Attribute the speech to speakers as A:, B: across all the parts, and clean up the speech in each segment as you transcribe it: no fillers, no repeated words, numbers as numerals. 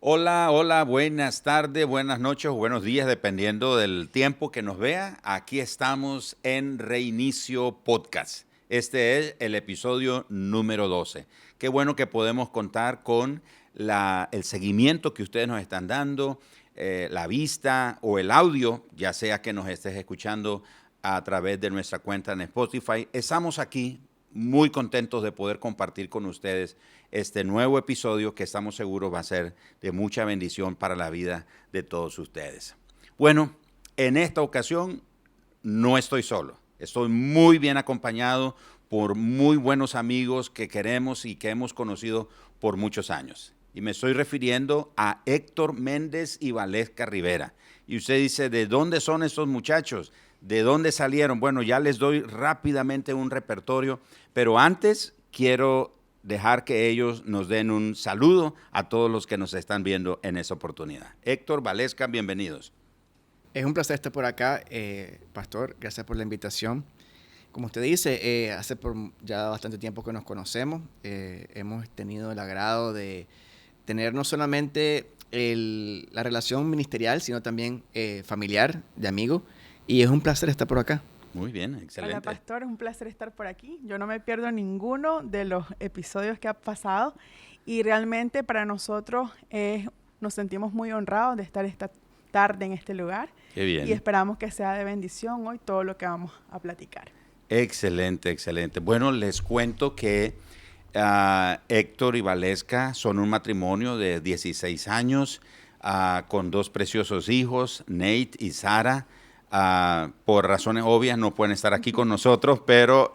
A: Hola, hola, buenas tardes, buenas noches o buenos días, dependiendo del tiempo que nos vea. Aquí estamos en Reinicio Podcast. Este es el episodio número 12. Qué bueno que podemos contar con el seguimiento que ustedes nos están dando, la vista o el audio, ya sea que nos estés escuchando a través de nuestra cuenta en Spotify. Estamos aquí muy contentos de poder compartir con ustedes este nuevo episodio que estamos seguros va a ser de mucha bendición para la vida de todos ustedes. Bueno, en esta ocasión no estoy solo. Estoy muy bien acompañado por muy buenos amigos que queremos y que hemos conocido por muchos años. Y me estoy refiriendo a Héctor Méndez y Valesca Rivera. Y usted dice, ¿de dónde son estos muchachos? ¿De dónde salieron? Bueno, ya les doy rápidamente un repertorio, pero antes quiero dejar que ellos nos den un saludo a todos los que nos están viendo en esta oportunidad. Héctor, Valesca, bienvenidos.
B: Es un placer estar por acá, Pastor. Gracias por la invitación. Como usted dice, hace ya bastante tiempo que nos conocemos. Hemos tenido el agrado de tener no solamente la relación ministerial, sino también familiar, de amigo. Y es un placer estar por acá.
A: Muy bien, excelente.
C: Hola Pastor, es un placer estar por aquí. Yo no me pierdo ninguno de los episodios que ha pasado y realmente para nosotros nos sentimos muy honrados de estar esta tarde en este lugar.
A: Qué bien.
C: Y esperamos que sea de bendición hoy todo lo que vamos a platicar.
A: Excelente, excelente. Bueno, les cuento que Héctor y Valesca son un matrimonio de 16 años con dos preciosos hijos, Nate y Sara. Por razones obvias no pueden estar aquí con nosotros, pero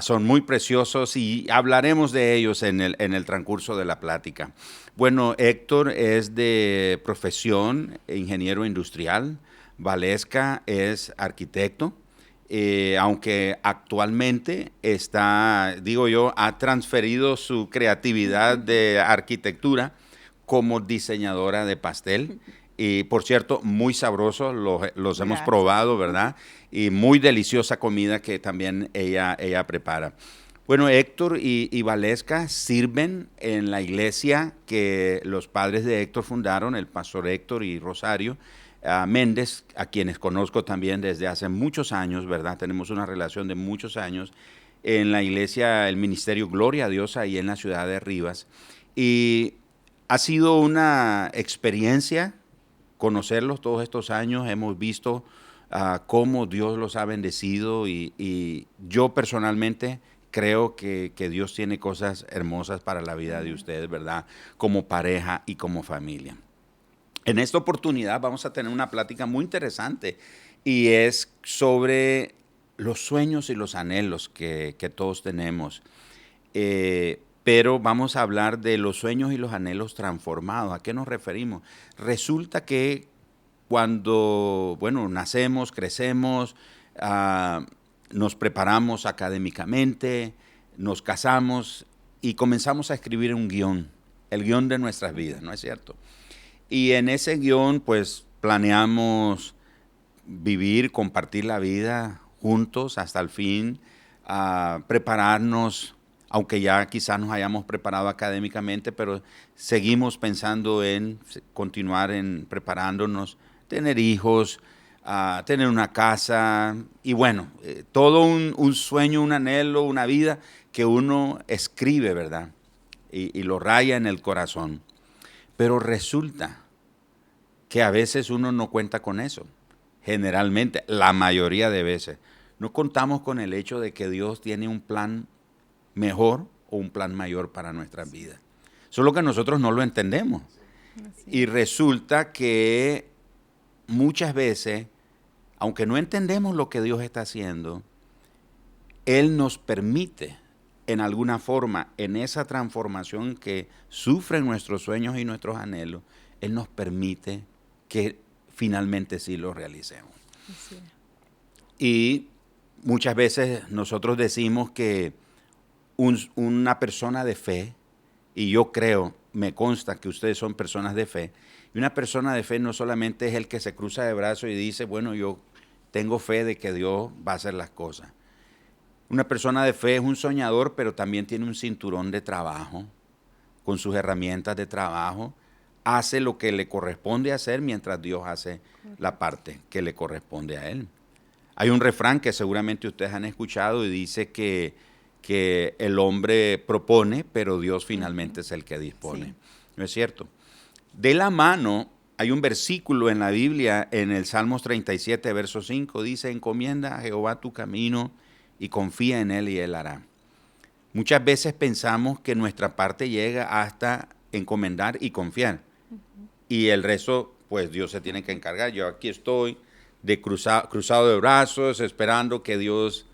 A: son muy preciosos y hablaremos de ellos en el transcurso de la plática. Bueno, Héctor es de profesión ingeniero industrial, Valesca es arquitecto. Aunque actualmente ha transferido su creatividad de arquitectura como diseñadora de pastel. Y por cierto, muy sabrosos, los hemos probado, ¿verdad? Y muy deliciosa comida que también ella prepara. Bueno, Héctor y Valesca sirven en la iglesia que los padres de Héctor fundaron, el pastor Héctor y Rosario Méndez, a quienes conozco también desde hace muchos años, ¿verdad? Tenemos una relación de muchos años en la iglesia, el ministerio Gloria a Dios, ahí en la ciudad de Rivas. Y ha sido una experiencia conocerlos todos estos años. Hemos visto cómo Dios los ha bendecido y yo personalmente creo que Dios tiene cosas hermosas para la vida de ustedes, ¿verdad? Como pareja y como familia. En esta oportunidad vamos a tener una plática muy interesante y es sobre los sueños y los anhelos que todos tenemos. Pero vamos a hablar de los sueños y los anhelos transformados. ¿A qué nos referimos? Resulta que cuando, nacemos, crecemos, nos preparamos académicamente, nos casamos y comenzamos a escribir un guión, el guión de nuestras vidas, ¿no es cierto? Y en ese guión, pues, planeamos vivir, compartir la vida juntos hasta el fin, prepararnos, aunque ya quizás nos hayamos preparado académicamente, pero seguimos pensando en continuar en preparándonos, tener hijos, tener una casa y bueno, todo un sueño, un anhelo, una vida que uno escribe, ¿verdad? Y lo raya en el corazón. Pero resulta que a veces uno no cuenta con eso. Generalmente, la mayoría de veces, no contamos con el hecho de que Dios tiene un plan mejor o un plan mayor para nuestras vidas. Solo que nosotros no lo entendemos. Y resulta que muchas veces, aunque no entendemos lo que Dios está haciendo, Él nos permite en alguna forma, en esa transformación que sufren nuestros sueños y nuestros anhelos, Él nos permite que finalmente sí lo realicemos.
C: Sí.
A: Y muchas veces nosotros decimos que una persona de fe, y yo creo, me consta que ustedes son personas de fe, y una persona de fe no solamente es el que se cruza de brazos y dice, bueno, yo tengo fe de que Dios va a hacer las cosas. Una persona de fe es un soñador, pero también tiene un cinturón de trabajo, con sus herramientas de trabajo, hace lo que le corresponde hacer mientras Dios hace la parte que le corresponde a él. Hay un refrán que seguramente ustedes han escuchado y dice que el hombre propone, pero Dios finalmente es el que dispone.
C: Sí.
A: ¿No es cierto? De la mano, hay un versículo en la Biblia, en el Salmos 37, verso 5, dice, encomienda a Jehová tu camino y confía en él y él hará. Muchas veces pensamos que nuestra parte llega hasta encomendar y confiar. Y el resto, pues Dios se tiene que encargar. Yo aquí estoy de cruzado de brazos, esperando que Dios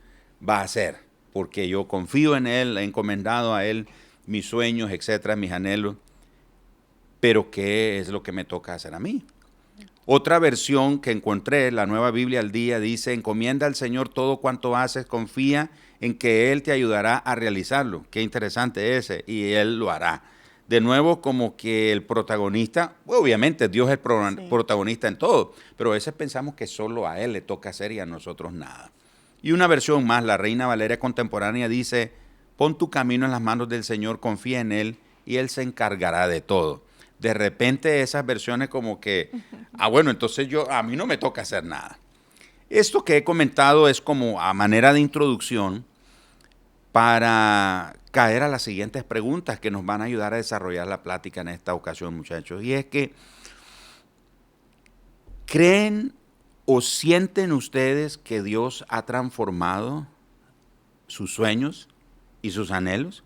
A: va a hacer. Porque yo confío en él, he encomendado a él mis sueños, etcétera, mis anhelos. Pero ¿qué es lo que me toca hacer a mí? Otra versión que encontré, la Nueva Biblia al Día, dice, encomienda al Señor todo cuanto haces, confía en que Él te ayudará a realizarlo. Qué interesante ese, y Él lo hará. De nuevo, como que el protagonista, obviamente Dios es el protagonista en todo, pero a veces pensamos que solo a Él le toca hacer y a nosotros nada. Y una versión más, la Reina Valera contemporánea dice, pon tu camino en las manos del Señor, confía en Él y Él se encargará de todo. De repente esas versiones como que, bueno, entonces a mí no me toca hacer nada. Esto que he comentado es como a manera de introducción para caer a las siguientes preguntas que nos van a ayudar a desarrollar la plática en esta ocasión, muchachos. Y es que, ¿creen o sienten ustedes que Dios ha transformado sus sueños y sus anhelos?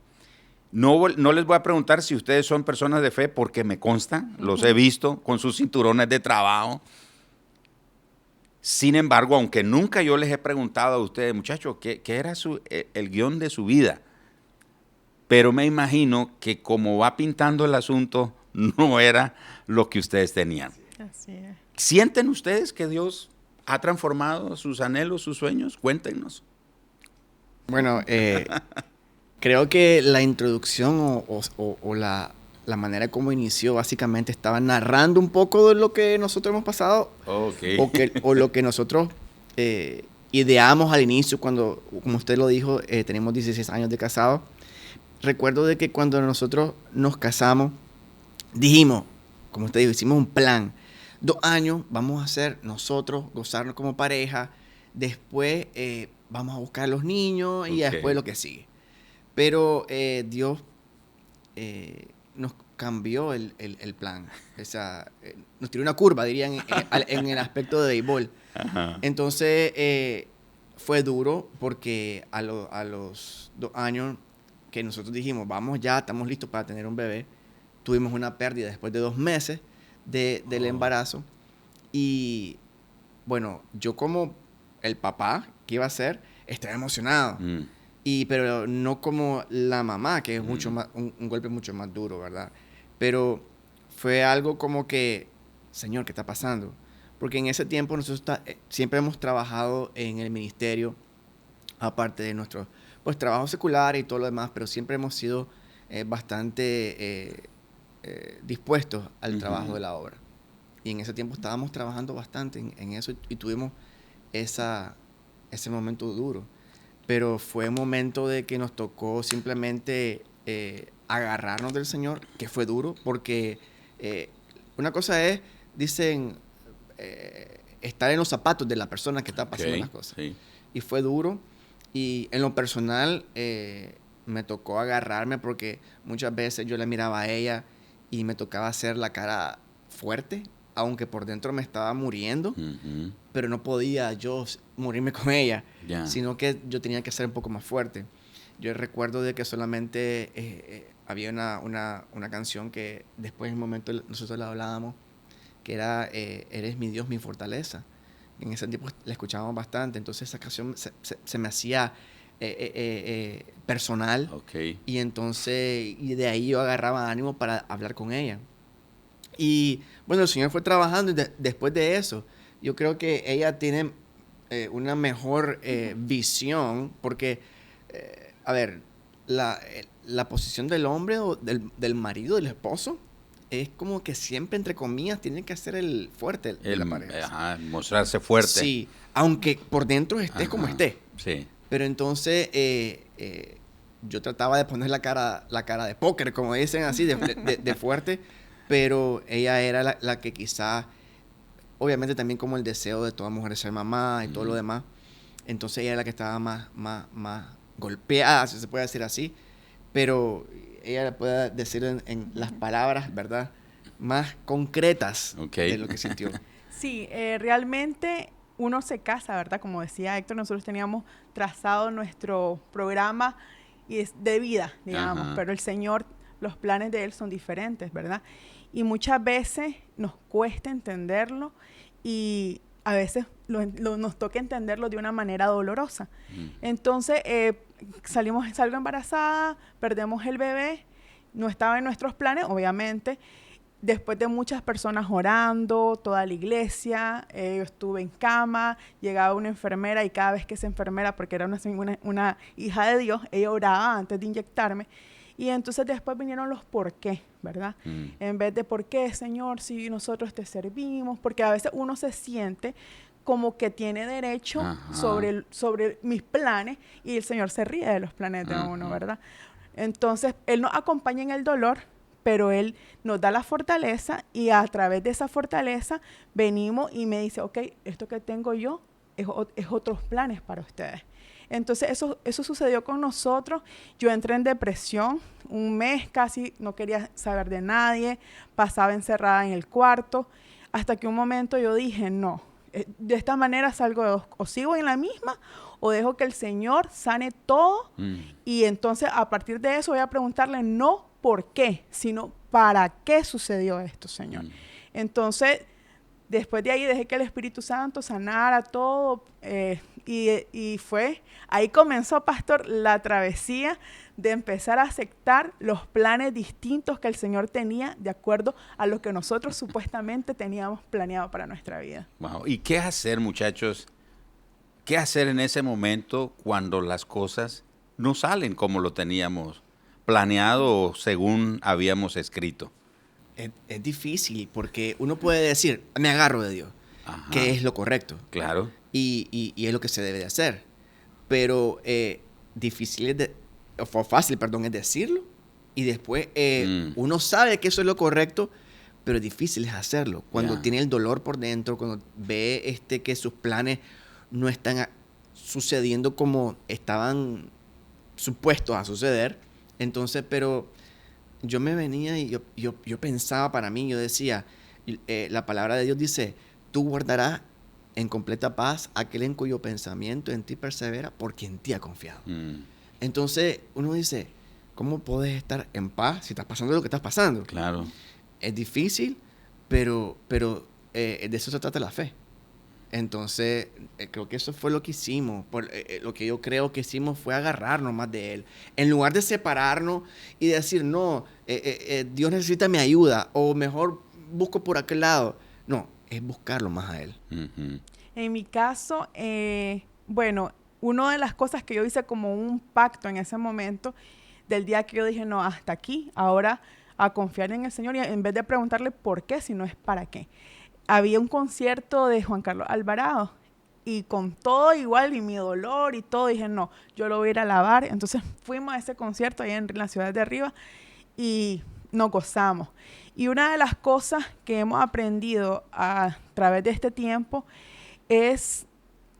A: No les voy a preguntar si ustedes son personas de fe porque me consta, los he visto con sus cinturones de trabajo. Sin embargo, aunque nunca yo les he preguntado a ustedes, muchachos, ¿qué era el guión de su vida? Pero me imagino que como va pintando el asunto, no era lo que ustedes tenían.
C: Así es.
A: ¿Sienten ustedes que Dios ha transformado sus anhelos, sus sueños? Cuéntenos.
B: Bueno, creo que la introducción o la manera como inició básicamente estaba narrando un poco de lo que nosotros hemos pasado.
A: Okay.
B: O lo que nosotros ideamos al inicio cuando, como usted lo dijo, tenemos 16 años de casado. Recuerdo de que cuando nosotros nos casamos, dijimos, como usted dijo, hicimos un plan. 2 años vamos a hacer nosotros, gozarnos como pareja. Después vamos a buscar a los niños y después lo que sigue. Pero Dios nos cambió el plan. O sea, nos tiró una curva, dirían, en el aspecto de béisbol. Entonces, fue duro porque a los 2 años que nosotros dijimos, vamos ya, estamos listos para tener un bebé, tuvimos una pérdida después de 2 meses del embarazo. Y, bueno, yo como el papá que iba a ser, estaba emocionado. Pero no como la mamá, que es mucho más, un golpe mucho más duro, ¿verdad? Pero fue algo como que, Señor, ¿qué está pasando? Porque en ese tiempo nosotros siempre hemos trabajado en el ministerio, aparte de nuestro trabajo secular y todo lo demás, pero siempre hemos sido bastante dispuestos al trabajo de la obra. Y en ese tiempo estábamos trabajando bastante en eso y tuvimos ese momento duro. Pero fue un momento de que nos tocó simplemente agarrarnos del Señor, que fue duro, porque una cosa es, dicen, estar en los zapatos de la persona que está pasando las cosas. Sí. Y fue duro. Y en lo personal me tocó agarrarme porque muchas veces yo le miraba a ella y me tocaba hacer la cara fuerte, aunque por dentro me estaba muriendo, pero no podía yo morirme con ella, sino que yo tenía que ser un poco más fuerte. Yo recuerdo de que solamente había una canción que después en un momento nosotros la hablábamos, que era Eres mi Dios, mi fortaleza. En ese tiempo la escuchábamos bastante, entonces esa canción se me hacía personal. Y entonces de ahí yo agarraba ánimo para hablar con ella. Y bueno, el Señor fue trabajando y después de eso, yo creo que ella tiene una mejor visión, porque, a ver, la posición del hombre o del marido, del esposo, es como que siempre, entre comillas, tiene que ser el fuerte de la pareja.
A: Mostrarse fuerte.
B: Sí, aunque por dentro estés como estés.
A: Sí.
B: Pero entonces yo trataba de poner la cara de póker, como dicen así, de fuerte, pero ella era la que quizá, obviamente también como el deseo de toda mujer ser mamá y todo lo demás, entonces ella era la que estaba más golpeada, si se puede decir así, pero ella puede decir en las palabras, ¿verdad?, más concretas de lo que sintió.
C: Sí, realmente uno se casa, ¿verdad? Como decía Héctor, nosotros teníamos trazado nuestro programa de vida, digamos, pero el Señor, los planes de Él son diferentes, ¿verdad? Y muchas veces nos cuesta entenderlo y a veces nos toca entenderlo de una manera dolorosa. Entonces, salgo embarazada, perdemos el bebé, no estaba en nuestros planes, obviamente. Después de muchas personas orando, toda la iglesia, yo estuve en cama, llegaba una enfermera y cada vez que esa enfermera, porque era una hija de Dios, ella oraba antes de inyectarme. Y entonces después vinieron los por qué, ¿verdad? En vez de por qué, Señor, si nosotros te servimos, porque a veces uno se siente como que tiene derecho sobre mis planes y el Señor se ríe de los planes de uno, ¿verdad? Entonces, Él nos acompaña en el dolor, pero Él nos da la fortaleza y a través de esa fortaleza venimos y me dice, ok, esto que tengo yo es otros planes para ustedes. Entonces eso sucedió con nosotros. Yo entré en depresión, un mes casi no quería saber de nadie, pasaba encerrada en el cuarto, hasta que un momento yo dije, no, de esta manera salgo de dos, o sigo en la misma o dejo que el Señor sane todo y entonces a partir de eso voy a preguntarle no por qué, sino para qué sucedió esto, Señor. Entonces, después de ahí dejé que el Espíritu Santo sanara todo y fue, ahí comenzó, pastor, la travesía de empezar a aceptar los planes distintos que el Señor tenía de acuerdo a lo que nosotros supuestamente teníamos planeado para nuestra vida.
A: Wow. ¿Y qué hacer, muchachos? ¿Qué hacer en ese momento cuando las cosas no salen como lo teníamos planeado o según habíamos escrito?
B: Es difícil porque uno puede decir, me agarro de Dios, que es lo correcto.
A: Claro.
B: Y es lo que se debe de hacer. Pero fácil es decirlo. Y después uno sabe que eso es lo correcto, pero difícil es hacerlo. Cuando tiene el dolor por dentro, cuando ve que sus planes no están sucediendo como estaban supuestos a suceder. Entonces, pero yo me venía y yo pensaba para mí, yo decía, la palabra de Dios dice, tú guardarás en completa paz aquel en cuyo pensamiento en ti persevera porque en ti ha confiado. Entonces, uno dice, ¿cómo puedes estar en paz si estás pasando lo que estás pasando?
A: Claro.
B: Es difícil, pero de eso se trata la fe. Entonces, creo que eso fue lo que hicimos. Lo que yo creo que hicimos fue agarrarnos más de Él. En lugar de separarnos y decir, no, Dios necesita mi ayuda, o mejor busco por aquel lado. No, es buscarlo más a Él.
C: En mi caso, bueno, una de las cosas que yo hice como un pacto en ese momento, del día que yo dije, no, hasta aquí, ahora a confiar en el Señor, y en vez de preguntarle por qué, sino es para qué. Había un concierto de Juan Carlos Alvarado y con todo igual y mi dolor y todo, dije, no, yo lo voy a ir a alabar. Entonces fuimos a ese concierto ahí en la ciudad de arriba y nos gozamos. Y una de las cosas que hemos aprendido a través de este tiempo es,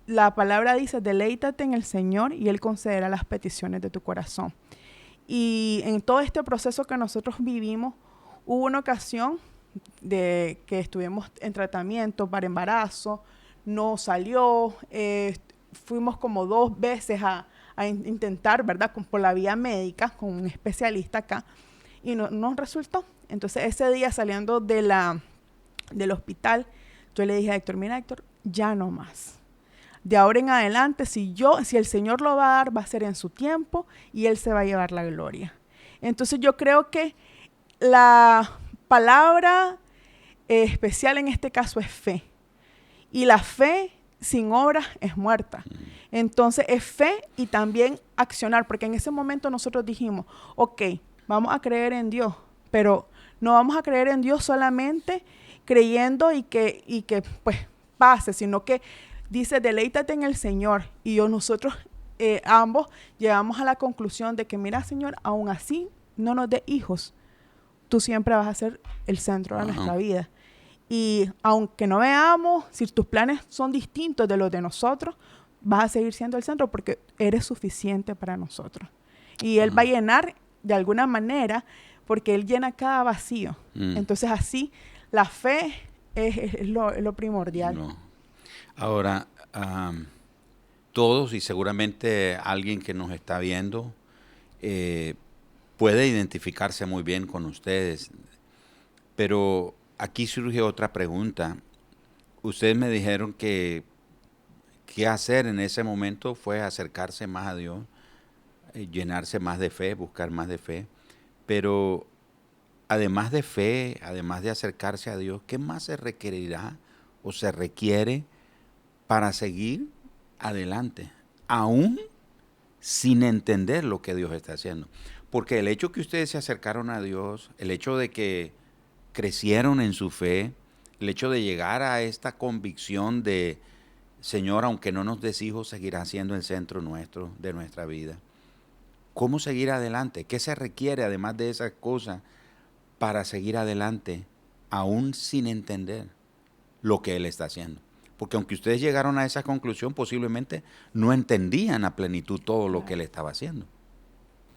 C: la palabra dice, deleítate en el Señor y Él concederá las peticiones de tu corazón. Y en todo este proceso que nosotros vivimos, hubo una ocasión de que estuvimos en tratamiento para embarazo, no salió, fuimos como 2 veces a intentar, ¿verdad?, por la vía médica, con un especialista acá, y no nos resultó. Entonces ese día saliendo del hospital, yo le dije a Héctor, mira Héctor, ya no más. De ahora en adelante, si el Señor lo va a dar, va a ser en su tiempo y Él se va a llevar la gloria. Entonces yo creo que la palabra especial en este caso es fe. Y la fe sin obras es muerta. Entonces es fe y también accionar, porque en ese momento nosotros dijimos, ok, vamos a creer en Dios, pero no vamos a creer en Dios solamente creyendo y que pues pase, sino que dice, deleítate en el Señor. Y nosotros ambos llegamos a la conclusión de que, mira, Señor, aún así no nos dé hijos, tú siempre vas a ser el centro de nuestra vida. Y aunque no veamos, si tus planes son distintos de los de nosotros, vas a seguir siendo el centro porque eres suficiente para nosotros. Y Él va a llenar de alguna manera porque Él llena cada vacío. Entonces así, la fe es lo primordial.
A: No. Ahora, todos y seguramente alguien que nos está viendo puede identificarse muy bien con ustedes, pero aquí surge otra pregunta. Ustedes me dijeron que qué hacer en ese momento fue acercarse más a Dios, llenarse más de fe, buscar más de fe, pero además de fe, además de acercarse a Dios, ¿qué más se requerirá o se requiere para seguir adelante, aún sin entender lo que Dios está haciendo? Porque el hecho que ustedes se acercaron a Dios, el hecho de que crecieron en su fe, el hecho de llegar a esta convicción de, Señor, aunque no nos des hijos, seguirá siendo el centro nuestro, de nuestra vida. ¿Cómo seguir adelante? ¿Qué se requiere además de esas cosas para seguir adelante, aún sin entender lo que Él está haciendo? Porque aunque ustedes llegaron a esa conclusión, posiblemente no entendían a plenitud todo lo que Él estaba haciendo.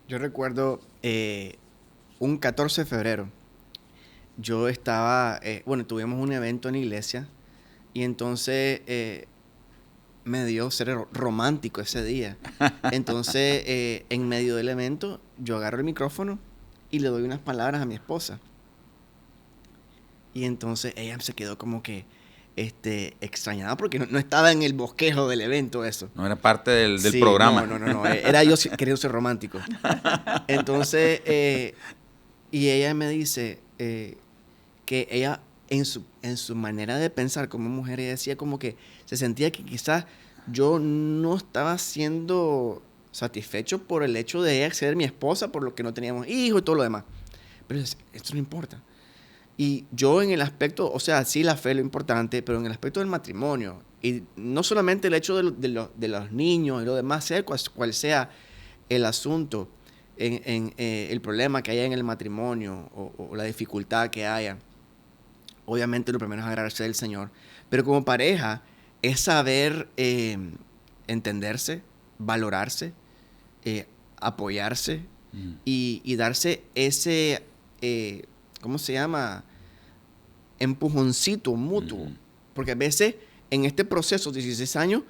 B: Yo recuerdo un 14 de febrero, yo estaba, tuvimos un evento en la iglesia y entonces me dio ser romántico ese día. Entonces, en medio del evento, yo agarro el micrófono y le doy unas palabras a mi esposa. Y entonces ella se quedó como que extrañada porque no estaba en el bosquejo del evento eso.
A: No era parte del
B: Sí,
A: programa.
B: No. Era yo queriendo ser romántico. Entonces, y ella me dice que ella, en su manera de pensar como mujer, ella decía como que se sentía que quizás yo no estaba siendo satisfecho por el hecho de ella ser mi esposa, por lo que no teníamos hijos y todo lo demás. Pero esto no importa. Y yo en el aspecto, o sea, sí la fe es lo importante, pero en el aspecto del matrimonio, y no solamente el hecho de los niños y lo demás, sea cual sea el asunto, el problema que haya en el matrimonio o la dificultad que haya, obviamente lo primero es agradecer al Señor, pero como pareja es saber entenderse, valorarse, apoyarse y darse ese, ¿cómo se llama? Empujoncito mutuo. Porque a veces en este proceso de 16 años,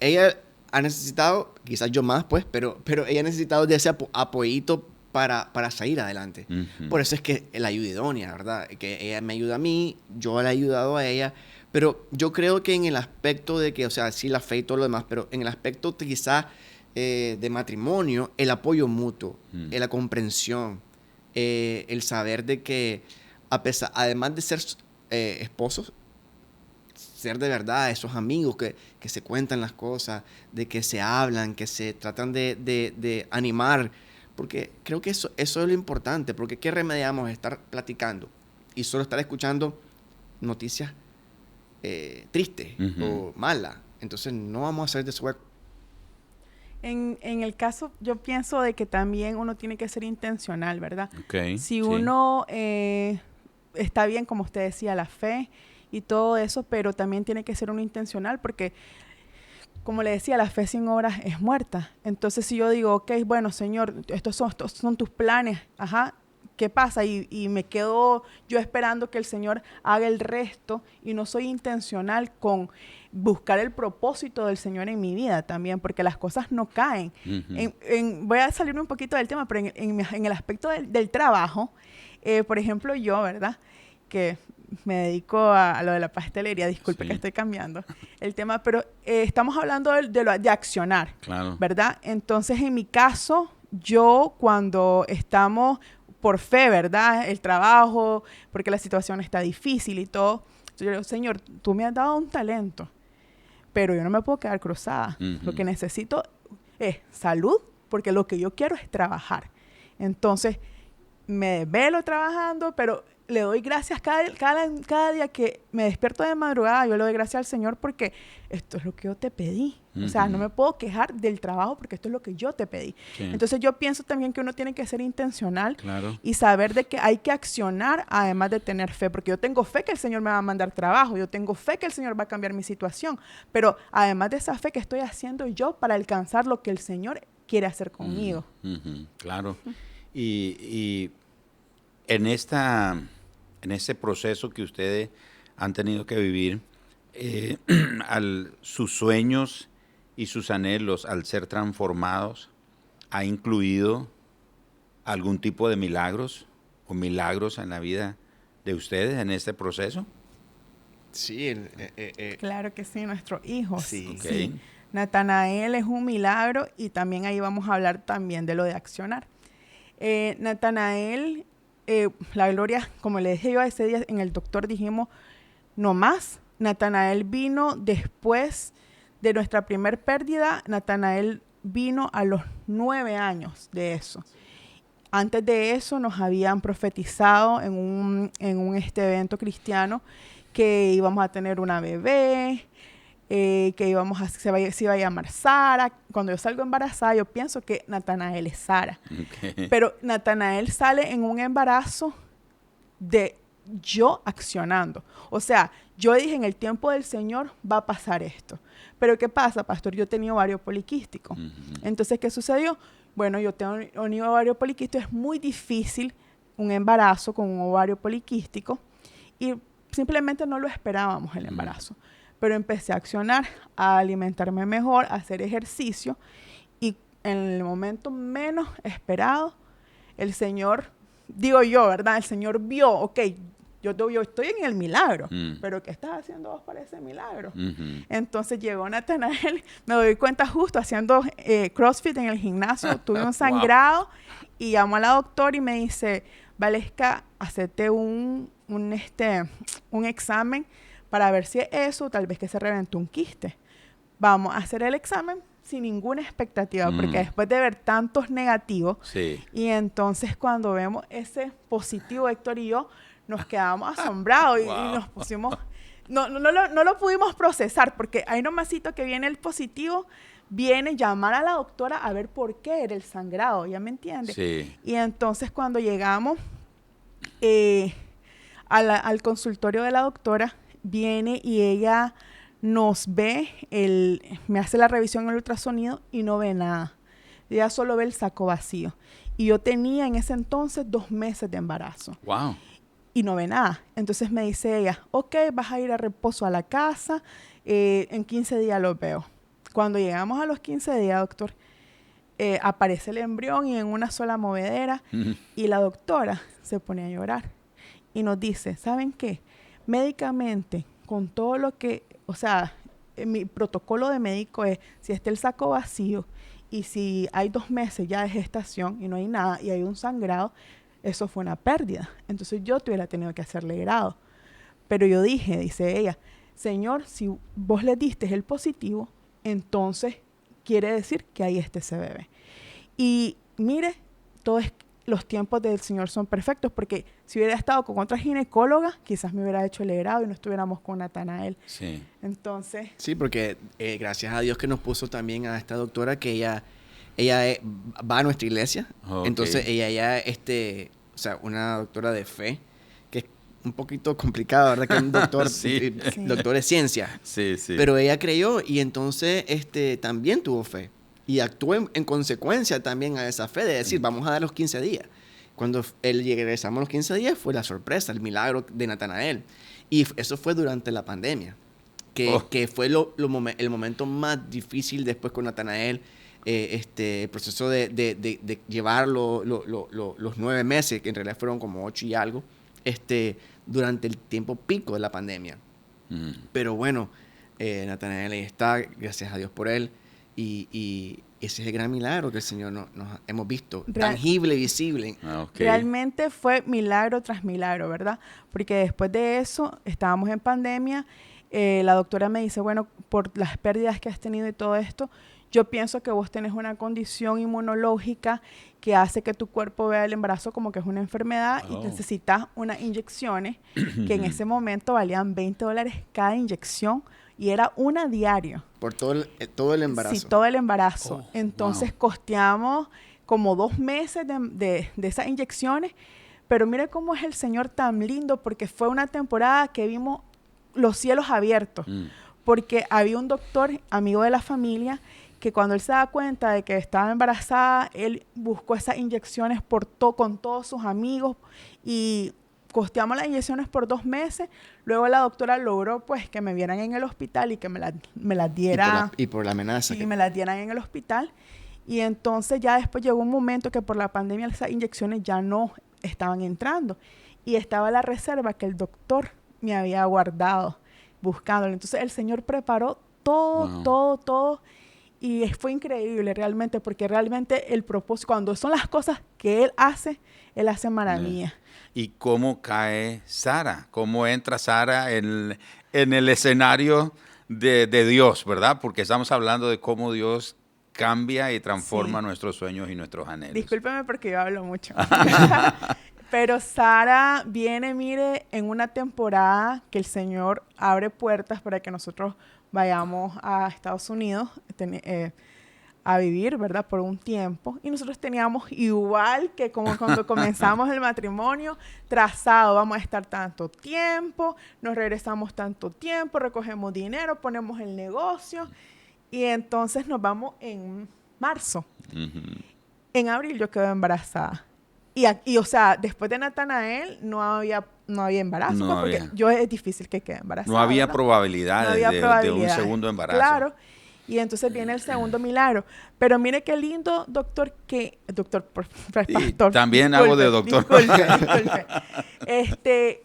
B: ella ha necesitado, quizás yo más pues, pero ella ha necesitado de ese apoyito para salir adelante. Por eso es que la ayuda idónea, ¿verdad? Que ella me ayuda a mí, yo le he ayudado a ella. Pero yo creo que en el aspecto de que, o sea, sí la fe y todo lo demás, pero en el aspecto quizás de matrimonio, el apoyo mutuo, la comprensión, el saber de que además de ser esposos, ser de verdad esos amigos que se cuentan las cosas, de que se hablan, que se tratan de animar, porque creo que eso es lo importante, porque ¿qué remediamos? Estar platicando y solo estar escuchando noticias tristes o malas. Entonces no vamos a hacer de su hueco.
C: En el caso, yo pienso de que también uno tiene que ser intencional, ¿verdad?
A: Okay,
C: si uno está bien, como usted decía, la fe y todo eso, pero también tiene que ser uno intencional porque, como le decía, la fe sin obras es muerta. Entonces, si yo digo, ok, bueno, Señor, estos son tus planes, ajá, ¿qué pasa? Y me quedo yo esperando que el Señor haga el resto y no soy intencional con buscar el propósito del Señor en mi vida también, porque las cosas no caen. Voy a salirme un poquito del tema, pero en el aspecto del trabajo, por ejemplo, yo, ¿verdad? Que me dedico a lo de la pastelería, disculpe que estoy cambiando el tema, pero estamos hablando de accionar,
A: claro,
C: ¿verdad? Entonces, en mi caso, yo cuando estamos por fe, ¿verdad? El trabajo, porque la situación está difícil y todo. Entonces yo le digo, Señor, tú me has dado un talento, pero yo no me puedo quedar cruzada. Lo que necesito es salud, porque lo que yo quiero es trabajar. Entonces, me desvelo trabajando, pero le doy gracias cada día que me despierto de madrugada, yo le doy gracias al Señor porque esto es lo que yo te pedí. O sea, no me puedo quejar del trabajo porque esto es lo que yo te pedí.
A: Sí.
C: Entonces yo pienso también que uno tiene que ser intencional
A: Claro.
C: y saber de que hay que accionar además de tener fe, porque yo tengo fe que el Señor me va a mandar trabajo, yo tengo fe que el Señor va a cambiar mi situación, pero además de esa fe que estoy haciendo yo para alcanzar lo que el Señor quiere hacer conmigo.
A: Claro. Y en ese proceso que ustedes han tenido que vivir, sus sueños y sus anhelos al ser transformados, ¿ha incluido algún tipo de milagros o milagros en la vida de ustedes en este proceso?
B: Sí,
C: Claro que sí, nuestros hijos.
B: Sí.
A: Ok.
C: Sí. Natanael es un milagro y también ahí vamos a hablar también de lo de accionar. Natanael, la gloria, como le dije yo ese día en el doctor, dijimos, no más. Natanael vino después de nuestra primer pérdida. Natanael vino a los 9 años de eso. Antes de eso nos habían profetizado en un evento cristiano que íbamos a tener una bebé, que se iba a llamar Sara. Cuando yo salgo embarazada, yo pienso que Natanael es Sara.
A: Okay.
C: Pero Natanael sale en un embarazo de yo accionando. O sea, yo dije, en el tiempo del Señor va a pasar esto. Pero ¿qué pasa, pastor? Yo tenía ovario poliquístico. Entonces, ¿qué sucedió? Bueno, yo tengo un ovario poliquístico. Es muy difícil un embarazo con un ovario poliquístico y simplemente no lo esperábamos el embarazo. Pero empecé a accionar, a alimentarme mejor, a hacer ejercicio y en el momento menos esperado, el Señor, digo yo, ¿verdad? El Señor vio, ok, yo estoy en el milagro, pero ¿qué estás haciendo vos para ese milagro? Entonces llegó Natanael, me doy cuenta justo haciendo CrossFit en el gimnasio, tuve un sangrado y llamo a la doctora y me dice, Valesca, hacete un examen para ver si es eso, tal vez que se reventó un quiste. Vamos a hacer el examen sin ninguna expectativa, porque después de ver tantos negativos,
A: Sí.
C: y entonces cuando vemos ese positivo, Héctor y yo, nos quedamos asombrados y nos pusimos, no lo pudimos procesar, porque ahí nomasito que viene el positivo, viene llamar a la doctora a ver por qué era el sangrado, ¿ya me entiendes?
A: Sí.
C: Y entonces cuando llegamos al consultorio de la doctora, viene y ella nos ve, me hace la revisión en el ultrasonido y no ve nada. Ella solo ve el saco vacío. Y yo tenía en ese entonces 2 meses de embarazo.
A: Wow.
C: Y no ve nada. Entonces me dice ella, ok, vas a ir a reposo a la casa, en 15 días lo veo. Cuando llegamos a los 15 días, doctor, aparece el embrión y en una sola movedera, y la doctora se pone a llorar y nos dice, ¿saben qué? Médicamente, con todo lo que, o sea, mi protocolo de médico es, si está el saco vacío y si hay 2 meses ya de gestación y no hay nada y hay un sangrado, eso fue una pérdida. Entonces yo tuviera tenido que hacerle grado. Pero yo dije, dice ella, Señor, si vos le diste el positivo, entonces quiere decir que ahí está ese bebé. Y mire, los tiempos del Señor son perfectos, porque si hubiera estado con otra ginecóloga, quizás me hubiera hecho el grado y no estuviéramos con Natanael.
A: Sí.
C: Entonces...
B: Sí, porque gracias a Dios que nos puso también a esta doctora que ella va a nuestra iglesia.
A: Okay.
B: Entonces ella o sea, una doctora de fe, que es un poquito complicado, ¿verdad? Que un doctor,
A: Sí.
B: doctor de ciencia.
A: Sí, sí.
B: Pero ella creyó y entonces también tuvo fe. Y actuó en consecuencia también a esa fe de decir, vamos a dar los 15 días. Cuando regresamos los 15 días fue la sorpresa, el milagro de Natanael. Y eso fue durante la pandemia, que fue el momento más difícil después con Natanael, el proceso de llevar los 9 meses, que en realidad fueron como 8 y algo, durante el tiempo pico de la pandemia. Pero bueno, Natanael ahí está, gracias a Dios por él. Y ese es el gran milagro que el Señor nos hemos visto, tangible, visible.
A: Okay.
C: Realmente fue milagro tras milagro, ¿verdad? Porque después de eso, estábamos en pandemia, la doctora me dice, bueno, por las pérdidas que has tenido y todo esto, yo pienso que vos tenés una condición inmunológica que hace que tu cuerpo vea el embarazo como que es una enfermedad y necesitas unas inyecciones que en ese momento valían $20 cada inyección y era una diario.
B: Por todo el embarazo.
C: Sí, todo el embarazo. Entonces costeamos como 2 meses de esas inyecciones, pero mire cómo es el Señor tan lindo, porque fue una temporada que vimos los cielos abiertos, porque había un doctor, amigo de la familia, que cuando él se da cuenta de que estaba embarazada, él buscó esas inyecciones con todos sus amigos y costeamos las inyecciones por 2 meses. Luego la doctora logró pues que me vieran en el hospital y que me las diera.
B: Y por la amenaza.
C: Y me las dieran en el hospital. Y entonces ya después llegó un momento que por la pandemia esas inyecciones ya no estaban entrando. Y estaba la reserva que el doctor me había guardado buscándolo. Entonces el Señor preparó todo. Y fue increíble realmente, porque realmente el propósito, cuando son las cosas que Él hace maravillas.
A: ¿Y cómo cae Sara? ¿Cómo entra Sara en el escenario de Dios, verdad? Porque estamos hablando de cómo Dios cambia y transforma nuestros sueños y nuestros anhelos.
C: Discúlpeme porque yo hablo mucho. Pero Sara viene, mire, en una temporada que el Señor abre puertas para que nosotros vayamos a Estados Unidos a vivir, ¿verdad? Por un tiempo. Y nosotros teníamos, igual que como cuando comenzamos el matrimonio, trazado, vamos a estar tanto tiempo, nos regresamos tanto tiempo, recogemos dinero, ponemos el negocio y entonces nos vamos en marzo. En abril yo quedo embarazada. Y o sea, después de Natanael no había embarazo, porque es difícil que quede embarazada.
A: No había
C: ¿verdad?
A: probabilidades de un segundo embarazo.
C: Claro. Y entonces viene el segundo milagro. Pero mire qué lindo, doctor, pastor.
A: También hago de doctor.
C: Disculpe.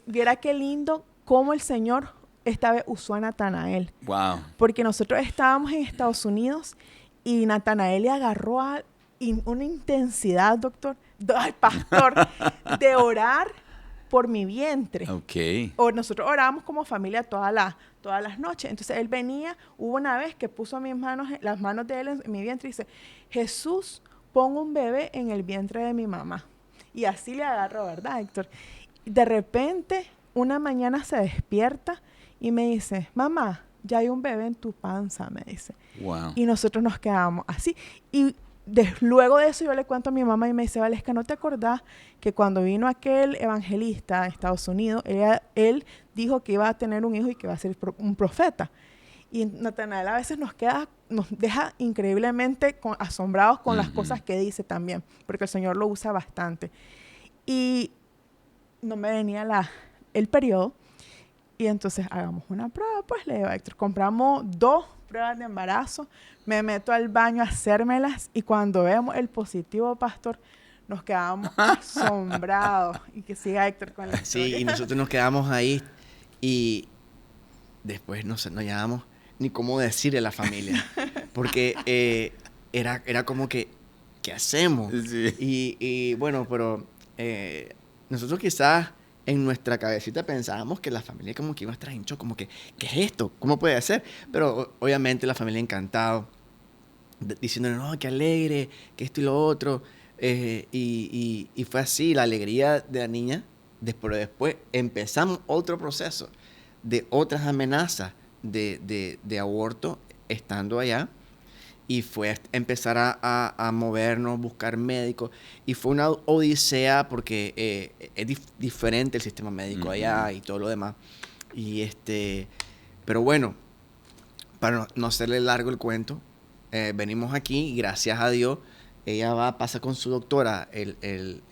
C: Viera qué lindo cómo el Señor esta vez usó a Natanael.
A: Wow.
C: Porque nosotros estábamos en Estados Unidos y Natanael le agarró una intensidad, pastor, de orar por mi vientre.
A: Okay.
C: Nosotros orábamos como familia todas las noches. Entonces él venía, hubo una vez que puso las manos de él en mi vientre y dice, Jesús, pon un bebé en el vientre de mi mamá. Y así le agarró, ¿verdad, Héctor? De repente, una mañana se despierta y me dice, mamá, ya hay un bebé en tu panza, me dice.
A: Wow.
C: Y nosotros nos quedamos así. Y luego de eso yo le cuento a mi mamá y me dice, Valesca, ¿no te acordás que cuando vino aquel evangelista a Estados Unidos, él dijo que iba a tener un hijo y que iba a ser un profeta? Y Natanael a veces nos deja increíblemente asombrados con las cosas que dice también, porque el Señor lo usa bastante. Y no me venía el periodo, y entonces hagamos una prueba, pues le digo a Héctor, compramos 2 pruebas de embarazo, me meto al baño a hacérmelas y cuando vemos el positivo, pastor, nos quedamos asombrados. Y que siga Héctor con la historia.
B: Sí, y nosotros nos quedamos ahí y después no llamamos ni cómo decirle a la familia, porque era como que, ¿qué hacemos?
A: Sí.
B: Y bueno, pero nosotros quizás en nuestra cabecita pensábamos que la familia como que iba a estar en shock, como que, ¿qué es esto? ¿Cómo puede ser? Pero obviamente la familia encantado, diciéndole, no, qué alegre, que esto y lo otro. Y fue así, la alegría de la niña. Después empezamos otro proceso de otras amenazas de aborto estando allá. Y fue empezar a movernos, buscar médicos. Y fue una odisea porque es diferente el sistema médico allá y todo lo demás. Pero bueno, para no hacerle largo el cuento, venimos aquí y gracias a Dios, ella pasa con su doctora el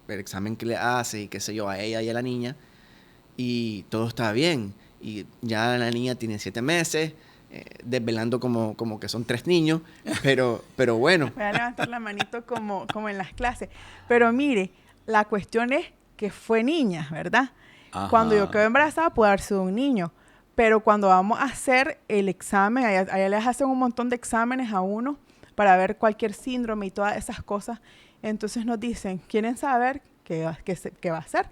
B: examen que le hace y qué sé yo, a ella y a la niña. Y todo está bien. Y ya la niña tiene 7 meses. Desvelando como que son 3 niños, pero bueno.
C: Voy a levantar la manito como en las clases. Pero mire, la cuestión es que fue niña, ¿verdad? Ajá. Cuando yo quedé embarazada puede haber sido un niño, pero cuando vamos a hacer el examen, allá les hacen un montón de exámenes a uno para ver cualquier síndrome y todas esas cosas. Entonces nos dicen, ¿quieren saber qué va a ser?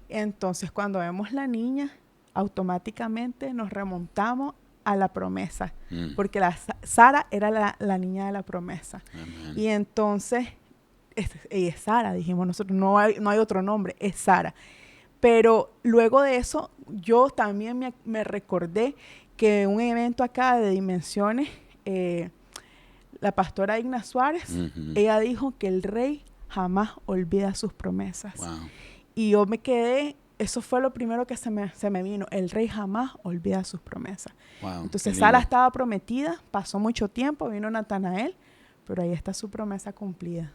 C: Entonces cuando vemos la niña, automáticamente nos remontamos a la promesa,
A: Mm.
C: porque Sara era la niña de la promesa.
A: Amén.
C: Y entonces, ella es Sara, dijimos nosotros, no hay otro nombre, es Sara. Pero luego de eso, yo también me recordé que en un evento acá de Dimensiones, la pastora Igna Suárez,
A: Ujú.
C: ella dijo que el rey jamás olvida sus promesas.
A: Wow.
C: Y yo me quedé, eso fue lo primero que se me vino, el rey jamás olvida sus promesas.
A: Wow.
C: Entonces
A: Qué
C: Sara
A: lindo.
C: estaba prometida, pasó mucho tiempo, vino Natanael, pero ahí está su promesa cumplida.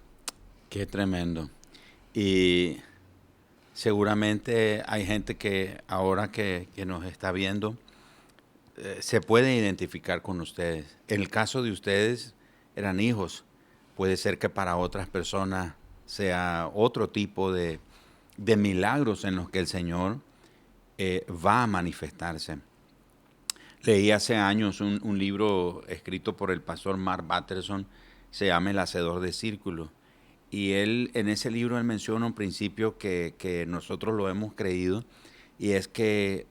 A: Qué tremendo. Y seguramente hay gente que ahora que nos está viendo se puede identificar con ustedes. En el caso de ustedes eran hijos. Puede ser que para otras personas sea otro tipo de milagros en los que el Señor va a manifestarse. Leí hace años un libro escrito por el pastor Mark Batterson, se llama El Hacedor de Círculos. Y él, en ese libro, él menciona un principio que nosotros lo hemos creído, y es que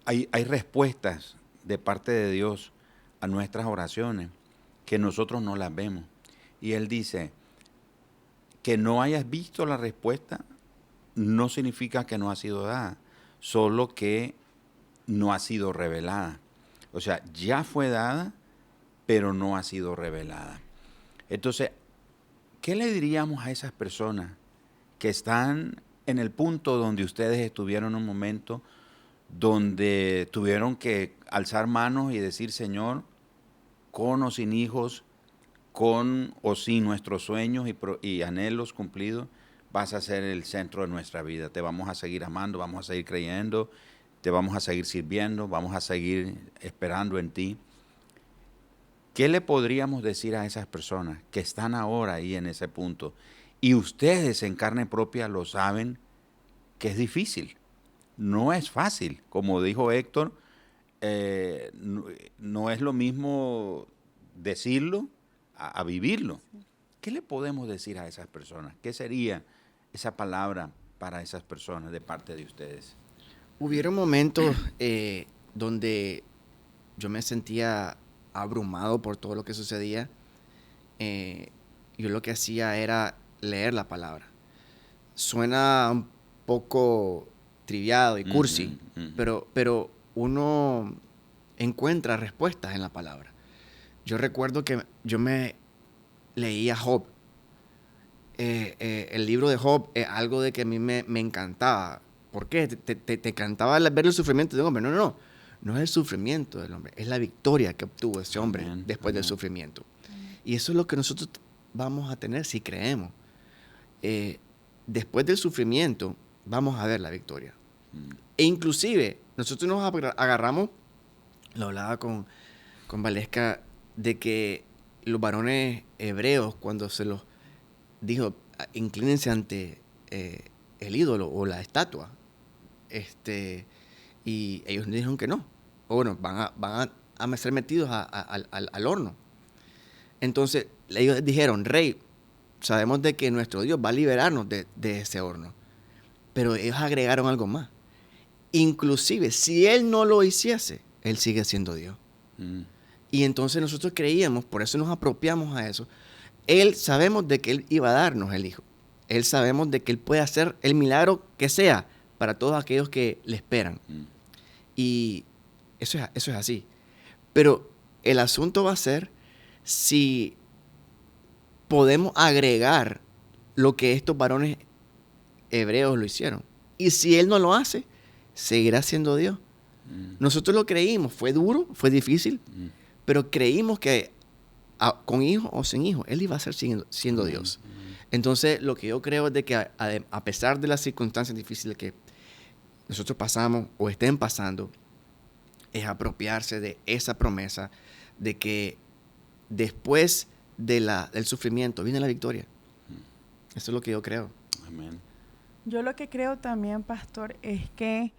A: hay respuestas de parte de Dios a nuestras oraciones que nosotros no las vemos. Y él dice, que no hayas visto la respuesta no significa que no ha sido dada, solo que no ha sido revelada. O sea, ya fue dada, pero no ha sido revelada. Entonces, ¿qué le diríamos a esas personas que están en el punto donde ustedes estuvieron en un momento donde tuvieron que alzar manos y decir, Señor, con o sin hijos, con o sin nuestros sueños y anhelos cumplidos, vas a ser el centro de nuestra vida. Te vamos a seguir amando, vamos a seguir creyendo, te vamos a seguir sirviendo, vamos a seguir esperando en ti. ¿Qué le podríamos decir a esas personas que están ahora ahí en ese punto? Y ustedes en carne propia lo saben que es difícil, no es fácil. Como dijo Héctor, no es lo mismo decirlo a vivirlo. ¿Qué le podemos decir a esas personas? ¿Qué sería esa palabra para esas personas de parte de ustedes?
B: Hubieron momentos donde yo me sentía abrumado por todo lo que sucedía. Yo lo que hacía era leer la palabra. Suena un poco triviado y cursi, pero uno encuentra respuestas en la palabra. Yo recuerdo que yo me leía Job. El libro de Job es algo de que a mí me encantaba. ¿Por qué? Te encantaba ver el sufrimiento de un hombre. No es el sufrimiento del hombre, es la victoria que obtuvo ese hombre después del sufrimiento. Y eso es lo que nosotros vamos a tener si creemos. Después del sufrimiento vamos a ver la victoria. E inclusive nosotros nos agarramos, lo hablaba con Valesca, de que los varones hebreos, cuando se los dijo, inclínense ante el ídolo o la estatua, y ellos dijeron que no. O bueno, van a ser metidos al horno. Entonces ellos dijeron, Rey, sabemos de que nuestro Dios va a liberarnos de ese horno. Pero ellos agregaron algo más. Inclusive, si Él no lo hiciese, Él sigue siendo Dios. Y entonces nosotros creíamos, por eso nos apropiamos a eso. Sabemos de que Él iba a darnos el Hijo. Él sabemos de que Él puede hacer el milagro que sea para todos aquellos que le esperan. Y eso es así. Pero el asunto va a ser si podemos agregar lo que estos varones hebreos lo hicieron. Y si Él no lo hace, seguirá siendo Dios. Nosotros lo creímos. Fue duro, fue difícil, pero creímos que con hijos o sin hijos, Él iba a ser siendo Dios. Entonces, lo que yo creo es de que a pesar de las circunstancias difíciles que nosotros pasamos o estén pasando, es apropiarse de esa promesa de que después del sufrimiento viene la victoria. Eso es lo que yo creo.
A: Amén.
C: Yo lo que creo también, pastor, es que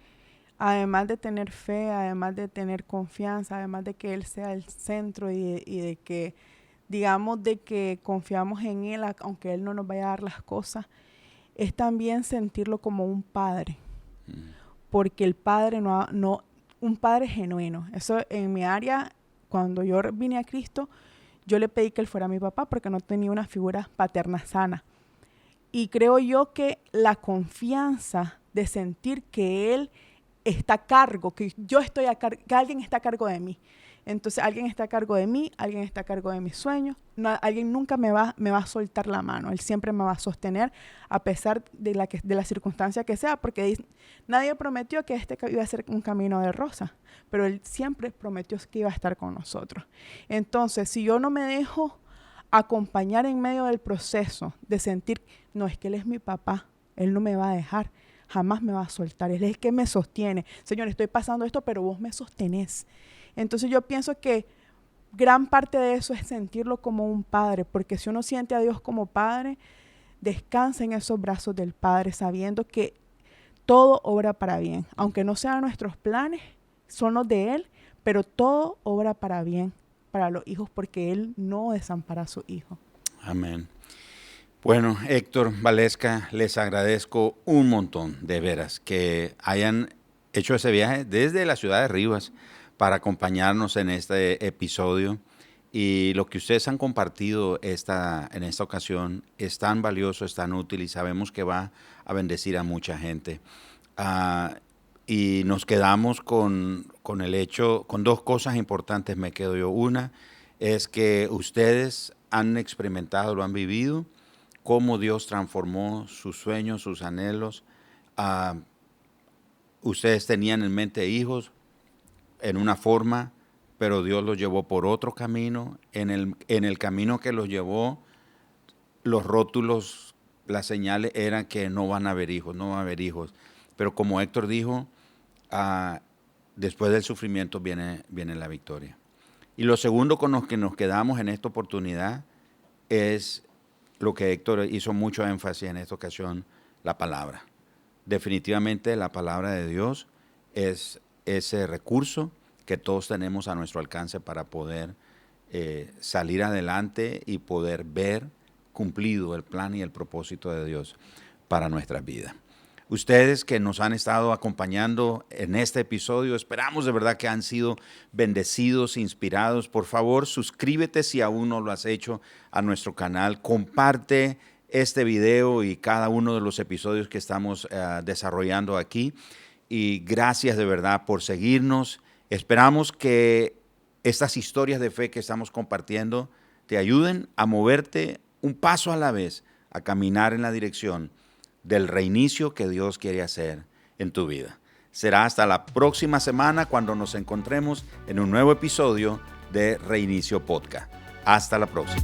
C: además de tener fe, además de tener confianza, además de que Él sea el centro y de que, digamos, de que confiamos en Él, aunque Él no nos vaya a dar las cosas, es también sentirlo como un padre. Porque el padre un padre genuino. Eso en mi área, cuando yo vine a Cristo, yo le pedí que Él fuera mi papá porque no tenía una figura paterna sana. Y creo yo que la confianza de sentir que Él está a cargo, que yo estoy a cargo, que alguien está a cargo de mí. Entonces alguien está a cargo de mí, alguien está a cargo de mis sueños, alguien nunca me va a soltar la mano, Él siempre me va a sostener a pesar de la circunstancia que sea, porque nadie prometió que este iba a ser un camino de rosa, pero Él siempre prometió que iba a estar con nosotros. Entonces, si yo no me dejo acompañar en medio del proceso de sentir, no, es que Él es mi papá, Él no me va a dejar, jamás me va a soltar, Él es el que me sostiene. Señor, estoy pasando esto, pero vos me sostenés. Entonces yo pienso que gran parte de eso es sentirlo como un padre, porque si uno siente a Dios como padre, descansa en esos brazos del Padre, sabiendo que todo obra para bien. Aunque no sean nuestros planes, son los de Él, pero todo obra para bien para los hijos, porque Él no desampara a su hijo.
A: Amén. Bueno, Héctor, Valesca, les agradezco un montón, de veras, que hayan hecho ese viaje desde la ciudad de Rivas para acompañarnos en este episodio. Y lo que ustedes han compartido en esta ocasión es tan valioso, es tan útil y sabemos que va a bendecir a mucha gente. Y nos quedamos con el hecho, con dos cosas importantes me quedo yo. Una es que ustedes han experimentado, lo han vivido, cómo Dios transformó sus sueños, sus anhelos. Ustedes tenían en mente hijos en una forma, pero Dios los llevó por otro camino. En el camino que los llevó, los rótulos, las señales eran que no van a haber hijos, no van a haber hijos. Pero como Héctor dijo, después del sufrimiento viene la victoria. Y lo segundo con lo que nos quedamos en esta oportunidad es lo que Héctor hizo mucho énfasis en esta ocasión, la palabra. Definitivamente la palabra de Dios es ese recurso que todos tenemos a nuestro alcance para poder salir adelante y poder ver cumplido el plan y el propósito de Dios para nuestras vidas. Ustedes que nos han estado acompañando en este episodio, esperamos de verdad que han sido bendecidos, inspirados. Por favor, suscríbete si aún no lo has hecho a nuestro canal. Comparte este video y cada uno de los episodios que estamos desarrollando aquí. Y gracias de verdad por seguirnos. Esperamos que estas historias de fe que estamos compartiendo te ayuden a moverte un paso a la vez, a caminar en la dirección del reinicio que Dios quiere hacer en tu vida. Será hasta la próxima semana cuando nos encontremos en un nuevo episodio de Reinicio Podcast. Hasta la próxima.